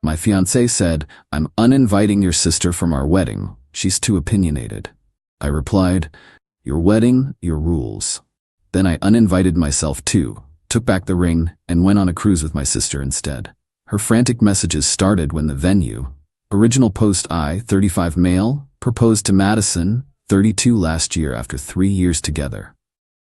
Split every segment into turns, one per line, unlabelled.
My fiancé said, "I'm uninviting your sister from our wedding. She's too opinionated." I replied, "Your wedding, your rules." Then I uninvited myself too, took back the ring, and went on a cruise with my sister instead. Her frantic messages started when the venue, original post I, 35 male, proposed to Madison, 32 last year after 3 years together.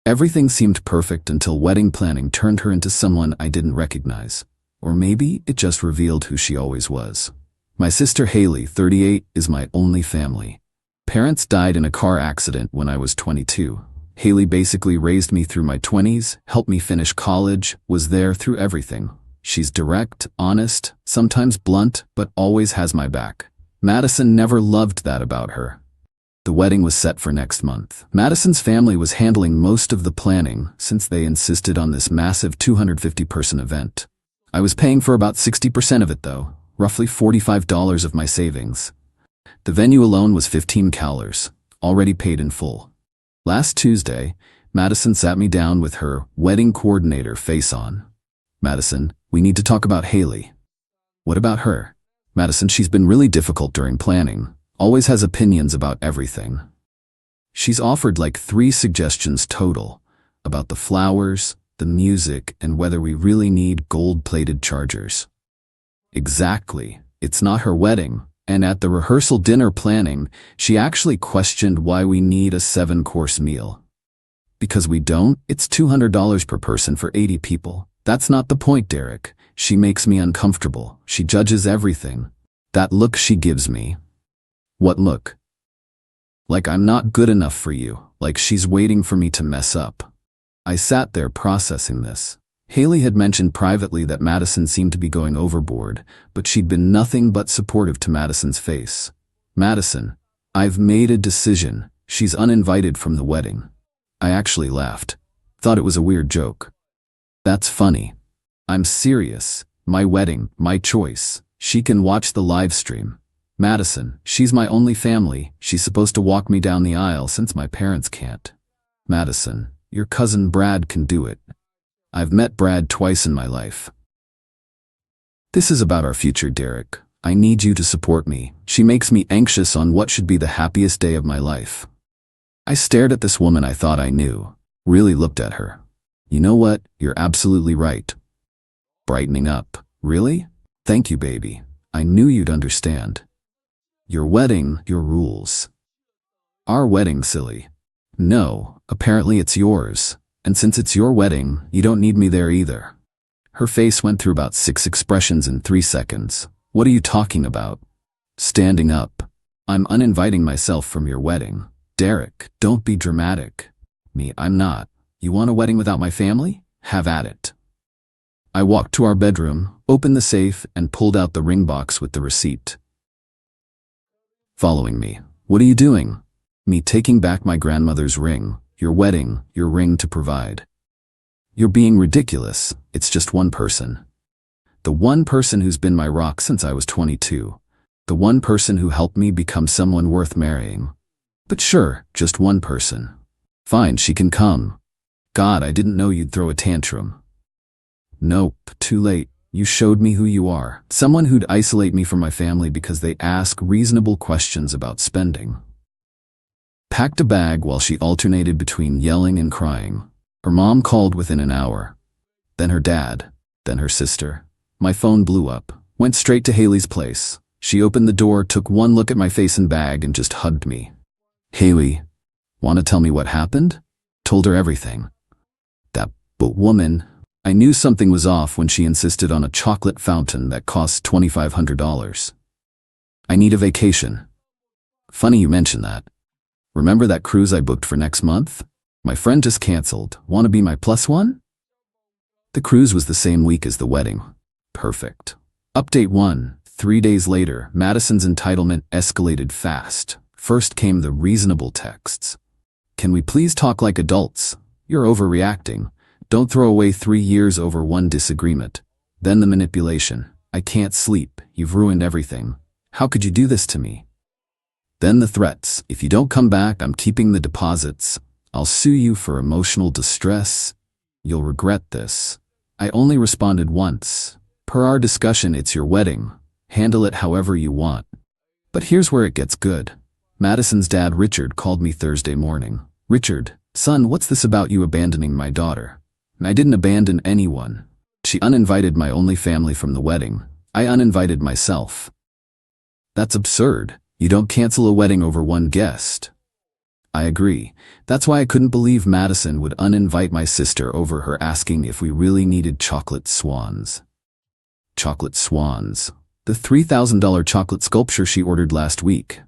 Everything seemed perfect until wedding planning turned her into someone I didn't recognize. Or maybe it just revealed who she always was. My sister Haley, 38, is my only family. Parents died in a car accident when I was 22. Haley basically raised me through my 20s, helped me finish college, was there through everything. She's direct, honest, sometimes blunt, but always has my back. Madison never loved that about her. The wedding was set for next month. Madison's family was handling most of the planning since they insisted on this massive 250-person event. I was paying for about 60% of it though, roughly $45 of my savings. The venue alone was $15, already paid in full. Last Tuesday, Madison sat me down with her wedding coordinator face on. "Madison, we need to talk about Haley." "What about her?" "Madison, she's been really difficult during planning. Always has opinions about everything. She's offered like 3 suggestions total, about the flowers, the music, and whether we really need gold-plated chargers." Exactly. It's not her wedding. And at the rehearsal dinner planning, she actually questioned why we need a 7-course meal. Because we don't, it's $200 per person for 80 people. That's not the point, Derek. She makes me uncomfortable. She judges everything. That look she gives me. What look? Like I'm not good enough for you, like she's waiting for me to mess up. I sat there processing this. Haley had mentioned privately that Madison seemed to be going overboard, but she'd been nothing but supportive to Madison's face. "Madison, I've made a decision. She's uninvited from the wedding." I actually laughed. Thought it was a weird joke. "That's funny. I'm serious. My wedding, my choice. She can watch the live stream. Madison, she's my only family. She's supposed to walk me down the aisle since my parents can't." "Madison, your cousin Brad can do it. I've met Brad twice in my life." "This is about our future, Derek. I need you to support me. She makes me anxious on what should be the happiest day of my life." I stared at this woman I thought I knew, really looked at her. "You know what? You're absolutely right." Brightening up. "Really? Thank you, baby. I knew you'd understand. Your wedding, your rules." "Our wedding, silly." "No, apparently it's yours. And since it's your wedding, you don't need me there either." Her face went through about 6 expressions in 3 seconds. "What are you talking about?" Standing up. "I'm uninviting myself from your wedding." "Derek, don't be dramatic." "Me, I'm not. You want a wedding without my family? Have at it." I walked to our bedroom, opened the safe, and pulled out the ring box with the receipt. Following me. "What are you doing?" "Me taking back my grandmother's ring. Your wedding, your ring to provide." "You're being ridiculous. It's just one person. The one person who's been my rock since I was 22. The one person who helped me become someone worth marrying." "But sure, just one person." "Fine, she can come." "God, I didn't know you'd throw a tantrum." "Nope, too late. You showed me who you are. Someone who'd isolate me from my family because they ask reasonable questions about spending." Packed a bag while she alternated between yelling and crying. Her mom called within an hour. Then her dad. Then her sister. My phone blew up. Went straight to Haley's place. She opened the door, took one look at my face and bag, and just hugged me. "Haley, wanna tell me what happened?" Told her everything. That woman. I knew something was off when she insisted on a chocolate fountain that costs $2,500. "I need a vacation." Funny you mention that. Remember that cruise I booked for next month? My friend just canceled. Want to be my plus one? The cruise was the same week as the wedding. Perfect. Update 1. 3 days later, Madison's entitlement escalated fast. First came the reasonable texts. "Can we please talk like adults? You're overreacting. Don't throw away 3 years over one disagreement." Then the manipulation. "I can't sleep. You've ruined everything. How could you do this to me?" Then the threats. "If you don't come back, I'm keeping the deposits. I'll sue you for emotional distress. You'll regret this." I only responded once. "Per our discussion, it's your wedding. Handle it however you want. But here's where it gets good. Madison's dad, Richard, called me Thursday morning. Richard, son, what's this about you abandoning my daughter? And I didn't abandon anyone. She uninvited my only family from the wedding. I uninvited myself. That's absurd. You don't cancel a wedding over one guest. I agree. That's why I couldn't believe Madison would uninvite my sister over her asking if we really needed chocolate swans. Chocolate swans. The $3,000 chocolate sculpture she ordered last week.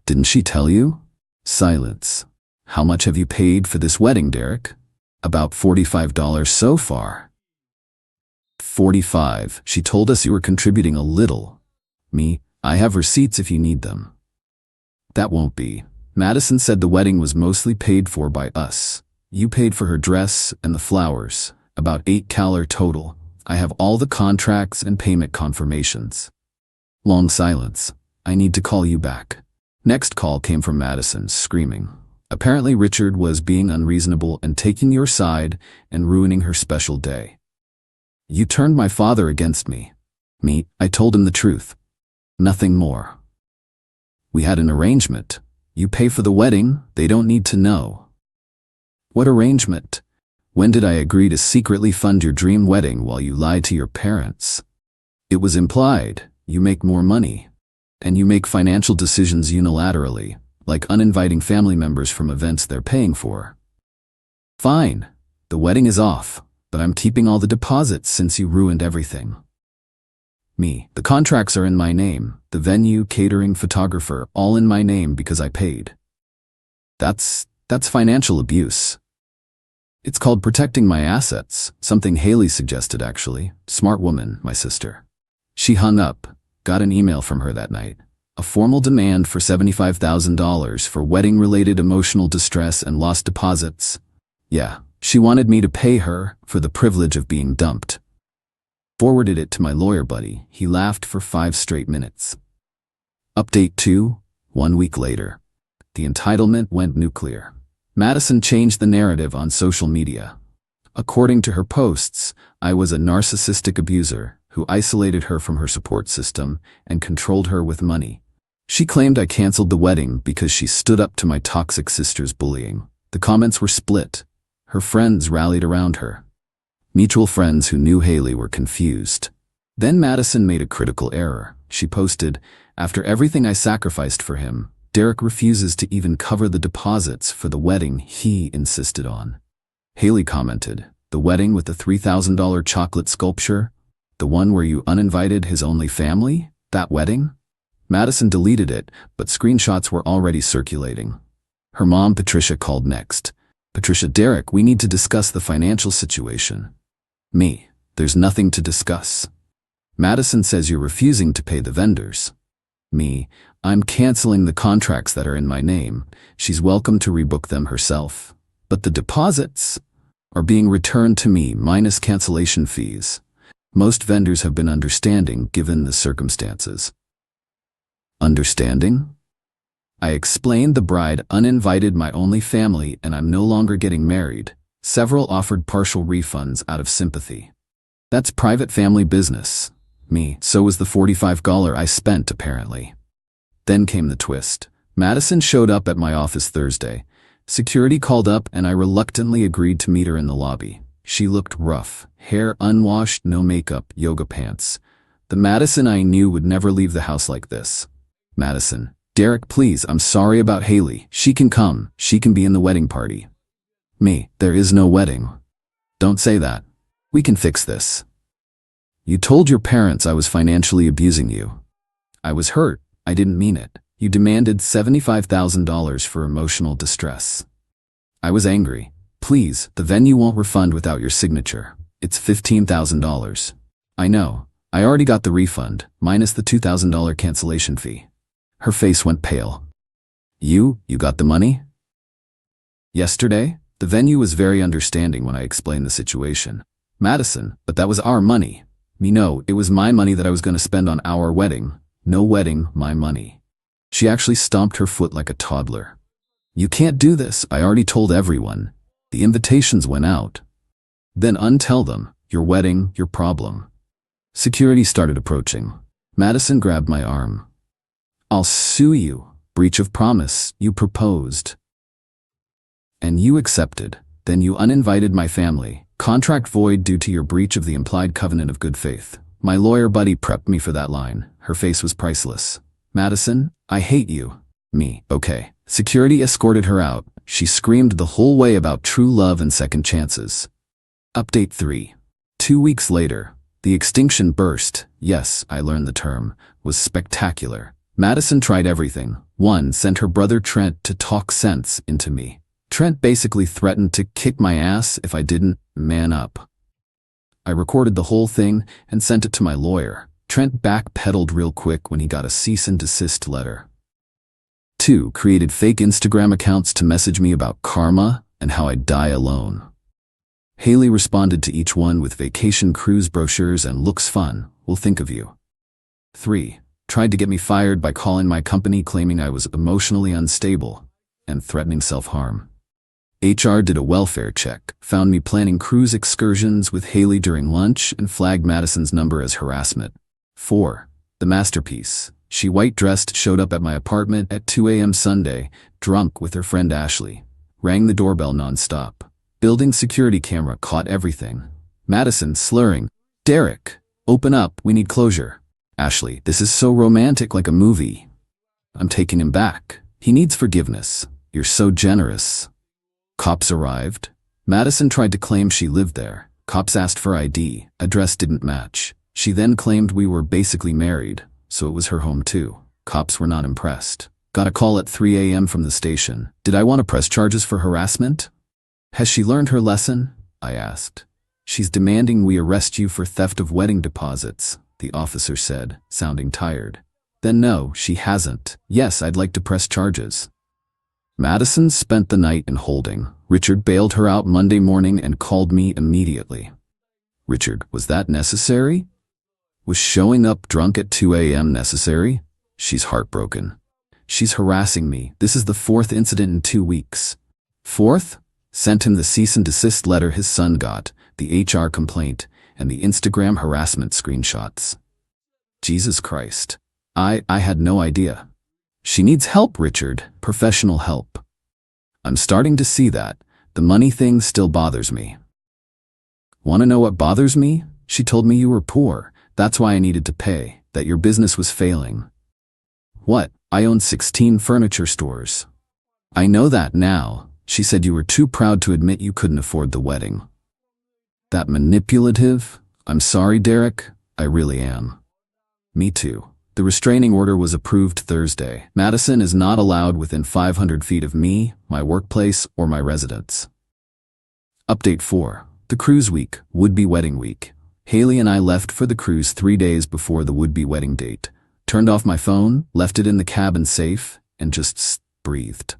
Didn't she tell you? Silence. How much have you paid for this wedding, Derek? About $45 so far. 45. She told us you were contributing a little. Me, I have receipts if you need them. That won't be. Madison said the wedding was mostly paid for by us. You paid for her dress and the flowers, about $8 total. I have all the contracts and payment confirmations. Long silence. I need to call you back. Next call came from Madison, screaming. Apparently Richard was being unreasonable and taking your side and ruining her special day. You turned my father against me. Me, I told him the truth. Nothing more. We had an arrangement. You pay for the wedding, they don't need to know. What arrangement? When did I agree to secretly fund your dream wedding while you lied to your parents? It was implied. You make more money. And you make financial decisions unilaterally, like uninviting family members from events they're paying for. Fine. The wedding is off, but I'm keeping all the deposits since you ruined everything. Me. The contracts are in my name, the venue, catering, photographer, all in my name because I paid. That's financial abuse. It's called protecting my assets, something Haley suggested actually. Smart woman, my sister. She hung up, got an email from her that night. A formal demand for $75,000 for wedding-related emotional distress and lost deposits. Yeah, she wanted me to pay her for the privilege of being dumped. Forwarded it to my lawyer buddy. He laughed for 5 straight minutes. Update 2, 1 week later. The entitlement went nuclear. Madison changed the narrative on social media. According to her posts, I was a narcissistic abuser who isolated her from her support system and controlled her with money. She claimed I canceled the wedding because she stood up to my toxic sister's bullying. The comments were split. Her friends rallied around her. Mutual friends who knew Haley were confused. Then Madison made a critical error. She posted, "After everything I sacrificed for him, Derek refuses to even cover the deposits for the wedding he insisted on." Haley commented, "The wedding with the $3,000 chocolate sculpture? The one where you uninvited his only family? That wedding?" Madison deleted it, but screenshots were already circulating. Her mom, Patricia, called next. "Patricia, Derek, we need to discuss the financial situation." Me, "There's nothing to discuss." Madison says you're refusing to pay the vendors. Me, "I'm canceling the contracts that are in my name. She's welcome to rebook them herself. But the deposits are being returned to me minus cancellation fees. Most vendors have been understanding given the circumstances." Understanding? I explained the bride uninvited my only family and I'm no longer getting married. Several offered partial refunds out of sympathy. That's private family business. Me, so was the $45 I spent apparently. Then came the twist. Madison showed up at my office Thursday. Security called up and I reluctantly agreed to meet her in the lobby. She looked rough, hair unwashed, no makeup, yoga pants. The Madison I knew would never leave the house like this. Madison, "Derek, please, I'm sorry about Haley. She can come. She can be in the wedding party." Me, "There is no wedding." "Don't say that. We can fix this." "You told your parents I was financially abusing you." "I was hurt. I didn't mean it." "You demanded $75,000 for emotional distress." "I was angry." "Please, the venue won't refund without your signature. It's $15,000. "I know. I already got the refund, minus the $2,000 cancellation fee." Her face went pale. You got the money?" "Yesterday, the venue was very understanding when I explained the situation." Madison, "But that was our money." Me, "No, it was my money that I was going to spend on our wedding. No wedding, my money." She actually stomped her foot like a toddler. "You can't do this. I already told everyone. The invitations went out." "Then untell them. Your wedding, your problem." Security started approaching. Madison grabbed my arm. I'll sue you. Breach of promise. You proposed. And you accepted. Then you uninvited my family. Contract void due to your breach of the implied covenant of good faith. My lawyer buddy prepped me for that line. Her face was priceless. Madison, I hate you. Me. Okay. Security escorted her out. She screamed the whole way about true love and second chances. Update 3. 2 weeks later, the extinction burst, yes, I learned the term, was spectacular. Madison tried everything. 1. Sent her brother Trent to talk sense into me. Trent basically threatened to kick my ass if I didn't man up. I recorded the whole thing and sent it to my lawyer. Trent backpedaled real quick when he got a cease and desist letter. 2. Created fake Instagram accounts to message me about karma and how I'd die alone. Haley responded to each one with vacation cruise brochures and looks fun, we'll think of you. 3. Tried to get me fired by calling my company claiming I was emotionally unstable and threatening self-harm. HR did a welfare check, found me planning cruise excursions with Haley during lunch and flagged Madison's number as harassment. 4. The masterpiece. She white-dressed showed up at my apartment at 2 a.m. Sunday, drunk with her friend Ashley. Rang the doorbell non-stop. Building security camera caught everything. Madison slurring, Derek, open up, we need closure. Ashley, this is so romantic like a movie. I'm taking him back. He needs forgiveness. You're so generous. Cops arrived. Madison tried to claim she lived there. Cops asked for ID. Address didn't match. She then claimed we were basically married, so it was her home too. Cops were not impressed. Got a call at 3 a.m. from the station. Did I want to press charges for harassment? Has she learned her lesson? I asked. She's demanding we arrest you for theft of wedding deposits, the officer said, sounding tired. Then no, she hasn't. Yes, I'd like to press charges. Madison spent the night in holding. Richard bailed her out Monday morning and called me immediately. Richard, was that necessary? Was showing up drunk at 2 a.m. necessary? She's heartbroken. She's harassing me. This is the 4th incident in 2 weeks. 4th? Sent him the cease and desist letter his son got, the HR complaint, and the Instagram harassment screenshots. Jesus Christ. I had no idea. She needs help, Richard. Professional help. I'm starting to see that. The money thing still bothers me. Want to know what bothers me? She told me you were poor. That's why I needed to pay, that your business was failing. What? I own 16 furniture stores. I know that now. She said you were too proud to admit you couldn't afford the wedding. That manipulative? I'm sorry, Derek. I really am. Me too. The restraining order was approved Thursday. Madison is not allowed within 500 feet of me, my workplace, or my residence. Update 4. The cruise week, would-be wedding week. Haley and I left for the cruise 3 days before the would-be wedding date. Turned off my phone, left it in the cabin safe, and just breathed.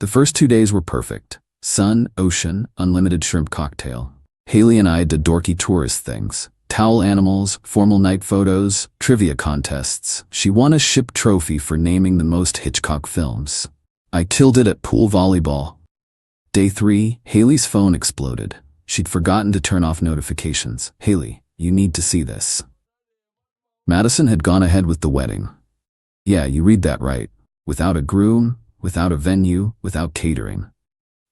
The first 2 days were perfect. Sun, ocean, unlimited shrimp cocktail. Haley and I did dorky tourist things. Towel animals, formal night photos, trivia contests. She won a ship trophy for naming the most Hitchcock films. I killed it at pool volleyball. Day 3, Haley's phone exploded. She'd forgotten to turn off notifications. Haley, you need to see this. Madison had gone ahead with the wedding. Yeah, you read that right. Without a groom, without a venue, without catering.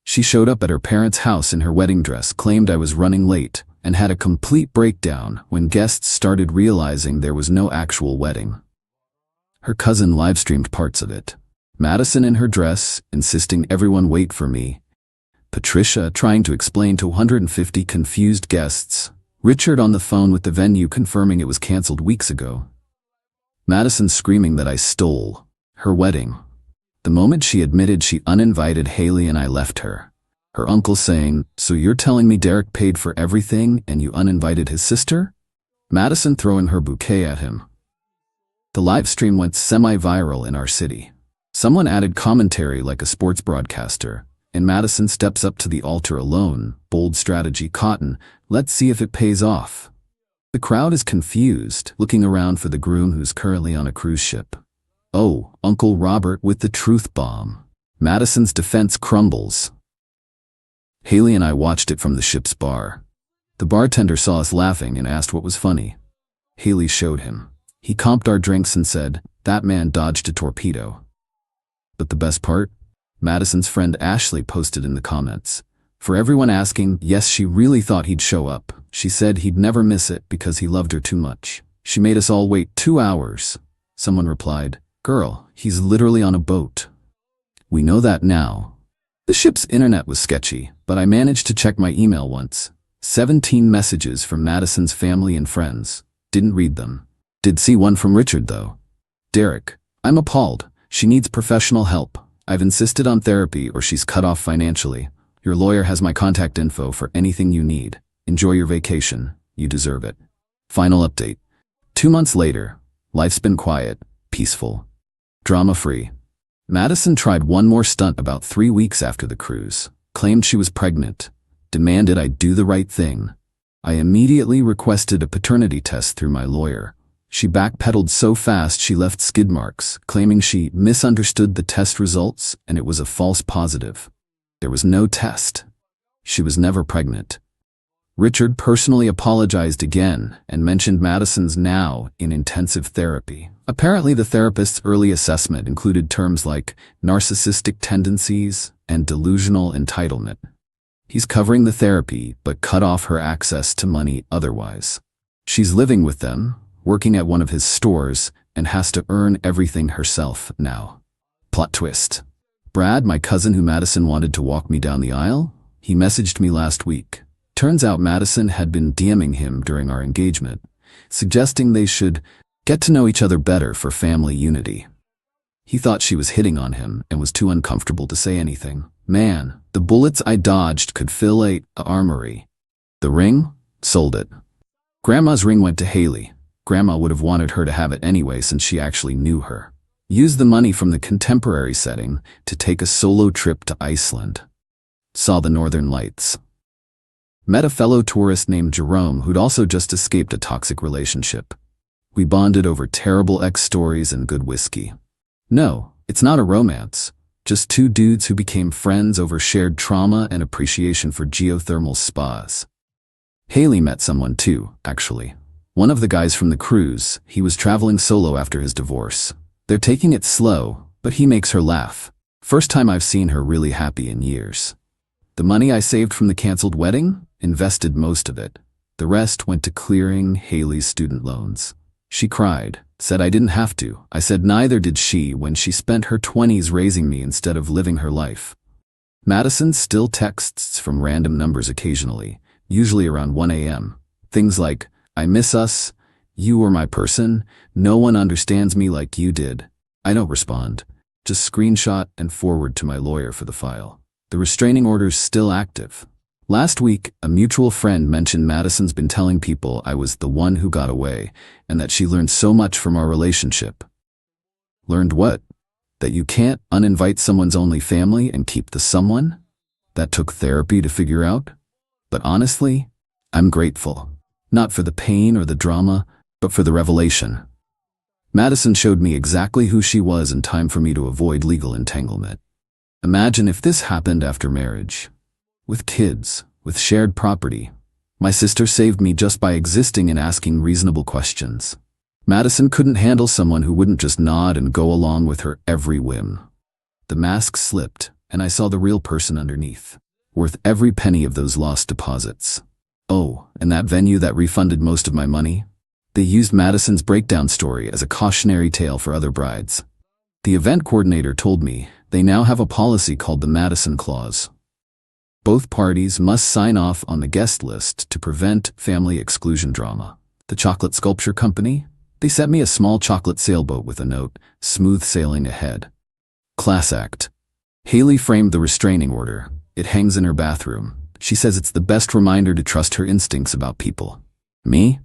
She showed up at her parents' house in her wedding dress, claimed I was running late, and had a complete breakdown when guests started realizing there was no actual wedding. Her cousin live-streamed parts of it. Madison in her dress, insisting everyone wait for me. Patricia trying to explain to 150 confused guests. Richard on the phone with the venue confirming it was canceled weeks ago. Madison screaming that I stole her wedding. The moment she admitted she uninvited Haley and I left her. Her uncle saying, "So you're telling me Derek paid for everything and you uninvited his sister?" Madison throwing her bouquet at him. The live stream went semi-viral in our city. Someone added commentary like a sports broadcaster, and Madison steps up to the altar alone, bold strategy cotton, let's see if it pays off. The crowd is confused, looking around for the groom who's currently on a cruise ship. Oh, Uncle Robert with the truth bomb. Madison's defense crumbles. Haley and I watched it from the ship's bar. The bartender saw us laughing and asked what was funny. Haley showed him. He comped our drinks and said, "That man dodged a torpedo." But the best part? Madison's friend Ashley posted in the comments. For everyone asking, yes, she really thought he'd show up. She said he'd never miss it because he loved her too much. She made us all wait 2 hours. Someone replied, "Girl, he's literally on a boat." We know that now. The ship's internet was sketchy, but I managed to check my email once. 17 messages from Madison's family and friends. Didn't read them. Did see one from Richard though. "Derek, I'm appalled. She needs professional help. I've insisted on therapy or she's cut off financially. Your lawyer has my contact info for anything you need. Enjoy your vacation. You deserve it." Final update. 2 months later, life's been quiet, peaceful, drama-free. Madison tried one more stunt about 3 weeks after the cruise, claimed she was pregnant, demanded I do the right thing. I immediately requested a paternity test through my lawyer. She backpedaled so fast she left skid marks, claiming she misunderstood the test results and it was a false positive. There was no test. She was never pregnant. Richard personally apologized again and mentioned Madison's now in intensive therapy. Apparently the therapist's early assessment included terms like narcissistic tendencies and delusional entitlement. He's covering the therapy but cut off her access to money otherwise. She's living with them, working at one of his stores, and has to earn everything herself now. Plot twist. Brad, my cousin who Madison wanted to walk me down the aisle, he messaged me last week. Turns out Madison had been DMing him during our engagement, suggesting they should get to know each other better for family unity. He thought she was hitting on him and was too uncomfortable to say anything. Man, the bullets I dodged could fill a armory. The ring? Sold it. Grandma's ring went to Haley. Grandma would have wanted her to have it anyway since she actually knew her. Used the money from the contemporary setting to take a solo trip to Iceland. Saw the Northern Lights. Met a fellow tourist named Jerome who'd also just escaped a toxic relationship. We bonded over terrible ex stories and good whiskey. No, it's not a romance. Just 2 dudes who became friends over shared trauma and appreciation for geothermal spas. Haley met someone too, actually. One of the guys from the cruise. He was traveling solo after his divorce. They're taking it slow, but he makes her laugh. First time I've seen her really happy in years. The money I saved from the canceled wedding? Invested most of it. The rest went to clearing Haley's student loans. She cried, said I didn't have to. I said neither did she when she spent her 20s raising me instead of living her life. Madison still texts from random numbers occasionally, usually around 1 a.m. Things like, "I miss us," "You were my person," "No one understands me like you did." I don't respond. Just screenshot and forward to my lawyer for the file. The restraining order's still active. Last week, a mutual friend mentioned Madison's been telling people I was the one who got away, and that she learned so much from our relationship. Learned what? That you can't uninvite someone's only family and keep the someone? That took therapy to figure out? But honestly, I'm grateful. Not for the pain or the drama, but for the revelation. Madison showed me exactly who she was in time for me to avoid legal entanglement. Imagine if this happened after marriage. With kids, with shared property. My sister saved me just by existing and asking reasonable questions. Madison couldn't handle someone who wouldn't just nod and go along with her every whim. The mask slipped, and I saw the real person underneath. Worth every penny of those lost deposits. Oh, and that venue that refunded most of my money? They used Madison's breakdown story as a cautionary tale for other brides. The event coordinator told me they now have a policy called the Madison Clause. Both parties must sign off on the guest list to prevent family exclusion drama. The chocolate sculpture company? They sent me a small chocolate sailboat with a note, "Smooth sailing ahead." Class act. Haley framed the restraining order. It hangs in her bathroom. She says it's the best reminder to trust her instincts about people. Me?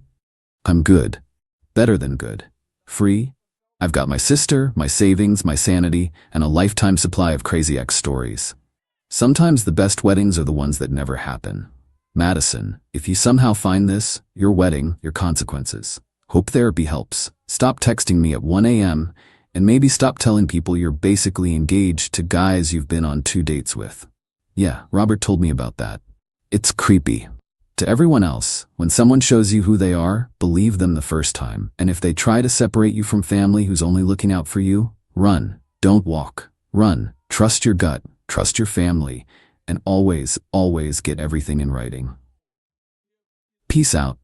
I'm good. Better than good. Free? I've got my sister, my savings, my sanity, and a lifetime supply of crazy ex stories. Sometimes the best weddings are the ones that never happen. Madison, if you somehow find this, your wedding, your consequences. Hope therapy helps. Stop texting me at 1 a.m. and maybe stop telling people you're basically engaged to guys you've been on 2 dates with. Yeah, Robert told me about that. It's creepy. To everyone else, when someone shows you who they are, believe them the first time. And if they try to separate you from family who's only looking out for you, run. Don't walk. Run. Trust your gut. Trust your family. And always, always get everything in writing. Peace out.